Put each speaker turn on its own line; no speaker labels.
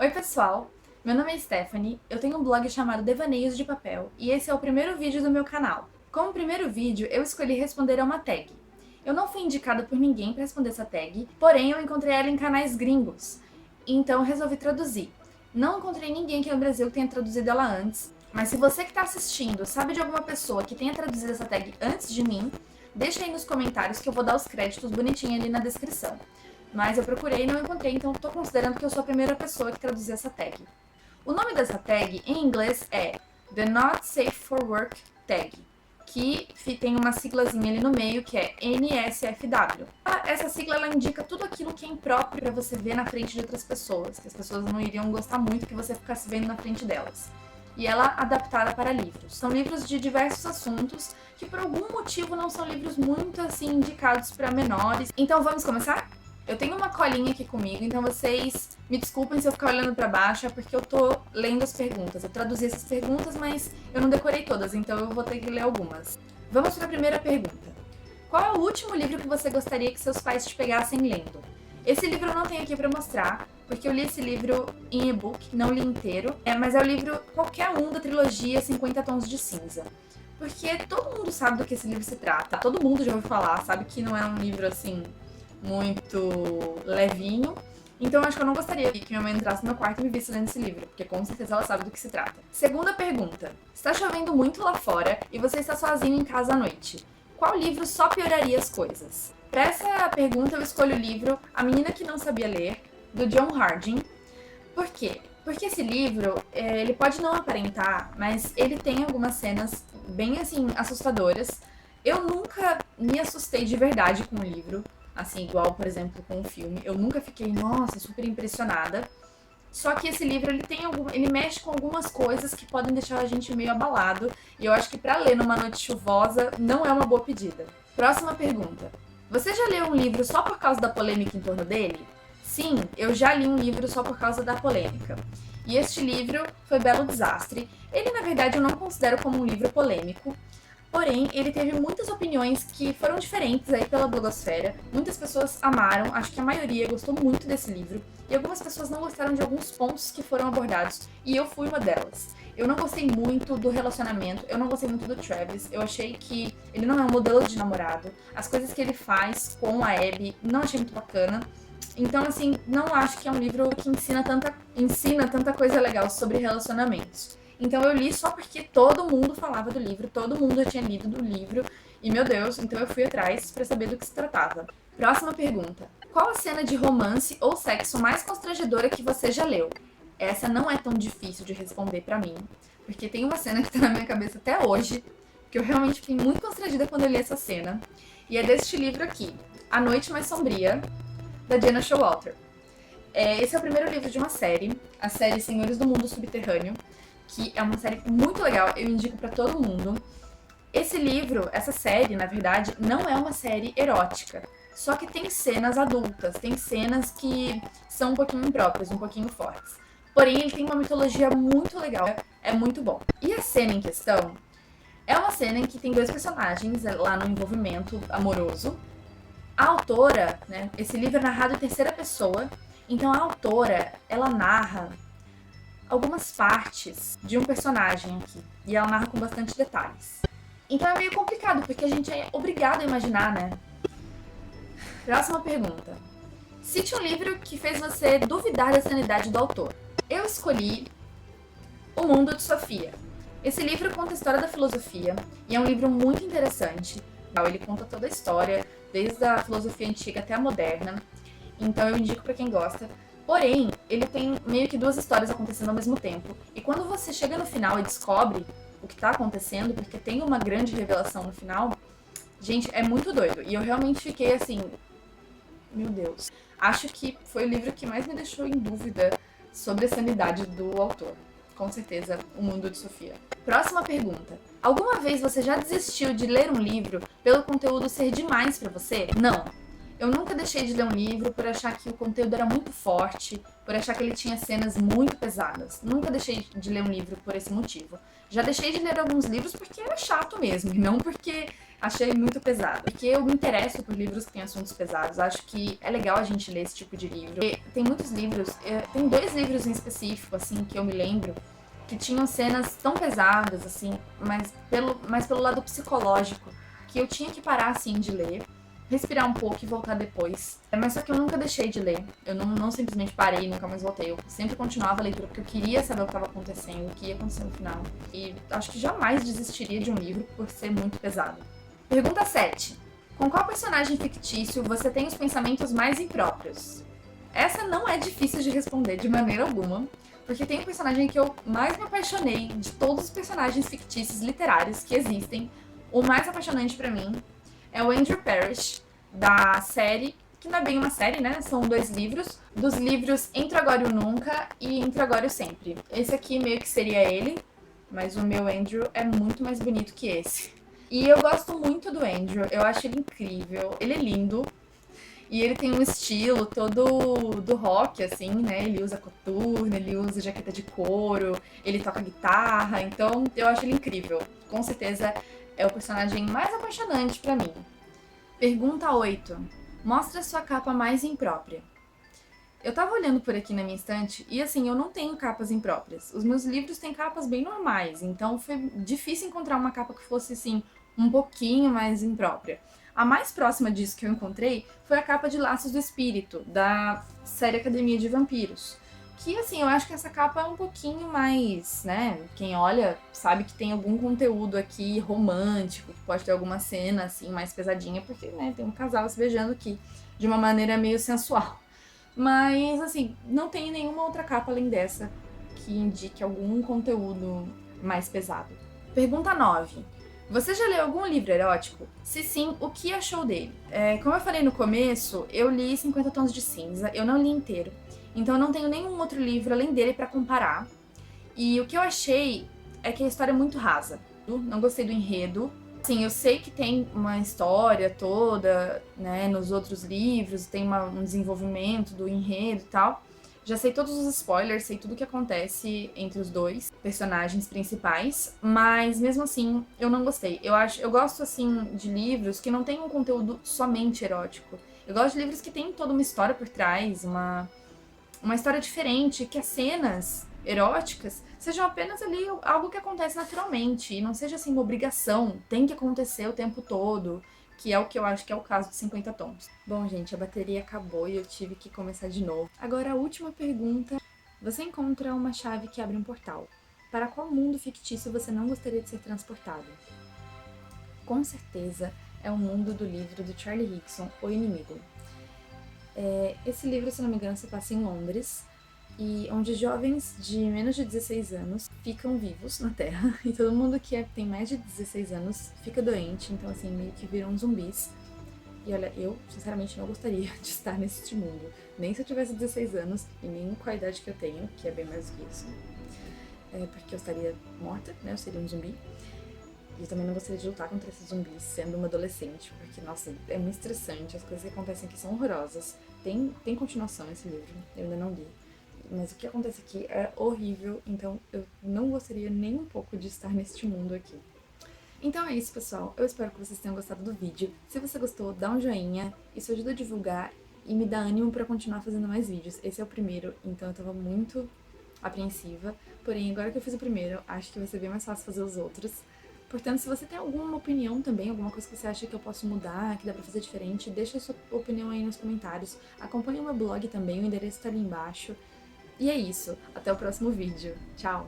Oi pessoal, meu nome é Stephanie, eu tenho um blog chamado Devaneios de Papel e esse é o primeiro vídeo do meu canal. Como primeiro vídeo, eu escolhi responder a uma tag. Eu não fui indicada por ninguém para responder essa tag, porém eu encontrei ela em canais gringos, então eu resolvi traduzir. Não encontrei ninguém aqui no Brasil que tenha traduzido ela antes, mas se você que está assistindo sabe de alguma pessoa que tenha traduzido essa tag antes de mim, deixa aí nos comentários que eu vou dar os créditos bonitinho ali na descrição. Mas eu procurei e não encontrei, então estou considerando que eu sou a primeira pessoa que traduziu essa tag. O nome dessa tag em inglês é The Not Safe for Work Tag, que tem uma siglazinha ali no meio que é NSFW. Essa sigla ela indica tudo aquilo que é impróprio para você ver na frente de outras pessoas, que as pessoas não iriam gostar muito que você ficasse vendo na frente delas. E ela é adaptada para livros. São livros de diversos assuntos que por algum motivo não são livros muito assim indicados para menores. Então vamos começar? Eu tenho uma colinha aqui comigo, então vocês me desculpem se eu ficar olhando pra baixo, é porque eu tô lendo as perguntas. Eu traduzi essas perguntas, mas eu não decorei todas, então eu vou ter que ler algumas. Vamos para a primeira pergunta. Qual é o último livro que você gostaria que seus pais te pegassem lendo? Esse livro eu não tenho aqui pra mostrar, porque eu li esse livro em e-book, não li inteiro, mas é o livro qualquer um da trilogia 50 Tons de Cinza. Porque todo mundo sabe do que esse livro se trata, todo mundo já ouviu falar, sabe que não é um livro assim muito levinho, então acho que eu não gostaria que minha mãe entrasse no meu quarto e me visse lendo esse livro, porque com certeza ela sabe do que se trata. Segunda pergunta. Está chovendo muito lá fora e você está sozinho em casa à noite. Qual livro só pioraria as coisas? Para essa pergunta eu escolho o livro A Menina que Não Sabia Ler, do John Harding. Por quê? Porque esse livro, ele pode não aparentar, mas ele tem algumas cenas bem assim assustadoras. Eu nunca me assustei de verdade com o livro, assim, igual, por exemplo, com o filme. Eu nunca fiquei, nossa, super impressionada. Só que esse livro, ele mexe com algumas coisas que podem deixar a gente meio abalado. E eu acho que pra ler numa noite chuvosa não é uma boa pedida. Próxima pergunta. Você já leu um livro só por causa da polêmica em torno dele? Sim, eu já li um livro só por causa da polêmica. E este livro foi Belo Desastre. Ele, na verdade, eu não considero como um livro polêmico. Porém, ele teve muitas opiniões que foram diferentes aí pela blogosfera. Muitas pessoas amaram, acho que a maioria gostou muito desse livro. E algumas pessoas não gostaram de alguns pontos que foram abordados. E eu fui uma delas. Eu não gostei muito do relacionamento, eu não gostei muito do Travis. Eu achei que ele não é um modelo de namorado. As coisas que ele faz com a Abby não achei muito bacana. Então, assim, não acho que é um livro que ensina tanta coisa legal sobre relacionamentos. Então eu li só porque todo mundo falava do livro, todo mundo já tinha lido do livro, e meu Deus, então eu fui atrás pra saber do que se tratava. Próxima pergunta. Qual a cena de romance ou sexo mais constrangedora que você já leu? Essa não é tão difícil de responder pra mim, porque tem uma cena que tá na minha cabeça até hoje, que eu realmente fiquei muito constrangida quando eu li essa cena, e é deste livro aqui, A Noite Mais Sombria, da Jenna Showalter. Esse é o primeiro livro de uma série, a série Senhores do Mundo Subterrâneo, que é uma série muito legal, eu indico pra todo mundo. Esse livro, essa série, na verdade, não é uma série erótica, só que tem cenas adultas, tem cenas que são um pouquinho impróprias, um pouquinho fortes. Porém, ele tem uma mitologia muito legal, é muito bom. E a cena em questão é uma cena em que tem dois personagens lá no envolvimento amoroso. A autora, né, esse livro é narrado em terceira pessoa, então a autora, ela narra algumas partes de um personagem aqui, e ela narra com bastante detalhes. Então é meio complicado, porque a gente é obrigado a imaginar, né? Próxima pergunta. Cite um livro que fez você duvidar da sanidade do autor. Eu escolhi O Mundo de Sofia. Esse livro conta a história da filosofia, e é um livro muito interessante. Ele conta toda a história, desde a filosofia antiga até a moderna, então eu indico pra quem gosta. Porém, ele tem meio que duas histórias acontecendo ao mesmo tempo. E quando você chega no final e descobre o que tá acontecendo, porque tem uma grande revelação no final, gente, é muito doido. E eu realmente fiquei assim, meu Deus. Acho que foi o livro que mais me deixou em dúvida sobre a sanidade do autor. Com certeza, O Mundo de Sofia. Próxima pergunta. Alguma vez você já desistiu de ler um livro pelo conteúdo ser demais pra você? Não. Eu nunca deixei de ler um livro por achar que o conteúdo era muito forte, por achar que ele tinha cenas muito pesadas. Nunca deixei de ler um livro por esse motivo. Já deixei de ler alguns livros porque era chato mesmo, e não porque Achei muito pesado, porque eu me interesso por livros que têm assuntos pesados. Acho que é legal a gente ler esse tipo de livro. E tem muitos livros, tem 2 livros em específico, assim, que eu me lembro, que tinham cenas tão pesadas, assim, mas pelo lado psicológico, que eu tinha que parar, assim, de ler, respirar um pouco e voltar depois. Mas só que eu nunca deixei de ler. Eu não simplesmente parei e nunca mais voltei. Eu sempre continuava a leitura porque eu queria saber o que estava acontecendo, o que ia acontecer no final. E acho que jamais desistiria de um livro por ser muito pesado. Pergunta 7. Com qual personagem fictício você tem os pensamentos mais impróprios? Essa não é difícil de responder de maneira alguma, porque tem um personagem que eu mais me apaixonei de todos os personagens fictícios literários que existem. O mais apaixonante pra mim é o Andrew Parrish, da série, que não é bem uma série, né? São 2 livros, dos livros Entre Agora e o Nunca e Entre Agora e o Sempre. Esse aqui meio que seria ele, mas o meu Andrew é muito mais bonito que esse. E eu gosto muito do Andrew, eu acho ele incrível, ele é lindo. E ele tem um estilo todo do rock, assim, né? Ele usa coturno, ele usa jaqueta de couro, ele toca guitarra, então eu acho ele incrível. Com certeza é o personagem mais apaixonante pra mim. Pergunta 8. Mostra sua capa mais imprópria. Eu tava olhando por aqui na minha estante e assim, eu não tenho capas impróprias. Os meus livros têm capas bem normais, então foi difícil encontrar uma capa que fosse assim, um pouquinho mais imprópria. A mais próxima disso que eu encontrei foi a capa de Laços do Espírito, da série Academia de Vampiros. Que assim, eu acho que essa capa é um pouquinho mais, né? Quem olha sabe que tem algum conteúdo aqui romântico, que pode ter alguma cena assim mais pesadinha, porque né, tem um casal se beijando aqui de uma maneira meio sensual. Mas, assim, não tem nenhuma outra capa além dessa que indique algum conteúdo mais pesado. Pergunta 9. Você já leu algum livro erótico? Se sim, o que achou dele? Como eu falei no começo, eu li 50 Tons de Cinza, eu não li inteiro. Então eu não tenho nenhum outro livro além dele pra comparar. E o que eu achei é que a história é muito rasa. Não gostei do enredo. Sim, eu sei que tem uma história toda, né, nos outros livros, tem um desenvolvimento do enredo e tal. Já sei todos os spoilers, sei tudo o que acontece entre os 2 personagens principais, mas mesmo assim, eu não gostei. Eu gosto assim de livros que não têm um conteúdo somente erótico. Eu gosto de livros que têm toda uma história por trás, uma história diferente, que as cenas eróticas sejam apenas ali algo que acontece naturalmente e não seja assim uma obrigação, tem que acontecer o tempo todo, que é o que eu acho que é o caso de 50 tons. Bom, gente, a bateria acabou e eu tive que começar de novo. Agora a última pergunta. Você encontra uma chave que abre um portal. Para qual mundo fictício você não gostaria de ser transportado? Com certeza é o mundo do livro do Charlie Higson, O Inimigo. Esse livro, se não me engano, se passa em Londres, e onde jovens de menos de 16 anos ficam vivos na Terra, e todo mundo que tem mais de 16 anos fica doente, então assim, meio que viram zumbis. E olha, eu sinceramente não gostaria de estar nesse mundo, nem se eu tivesse 16 anos, e nem com a idade que eu tenho, que é bem mais do que isso. Porque eu estaria morta, né, eu seria um zumbi. E eu também não gostaria de lutar contra esses zumbis sendo uma adolescente, porque, nossa, é muito estressante, as coisas que acontecem aqui são horrorosas. Tem continuação esse livro, eu ainda não li. Mas o que acontece aqui é horrível, então eu não gostaria nem um pouco de estar neste mundo aqui. Então é isso, pessoal. Eu espero que vocês tenham gostado do vídeo. Se você gostou, dá um joinha, isso ajuda a divulgar e me dá ânimo pra continuar fazendo mais vídeos. Esse é o primeiro, então eu tava muito apreensiva. Porém, agora que eu fiz o primeiro, acho que vai ser bem mais fácil fazer os outros. Portanto, se você tem alguma opinião também, alguma coisa que você acha que eu posso mudar, que dá pra fazer diferente, deixa a sua opinião aí nos comentários. Acompanhe o meu blog também, o endereço tá ali embaixo. E é isso, até o próximo vídeo. Tchau!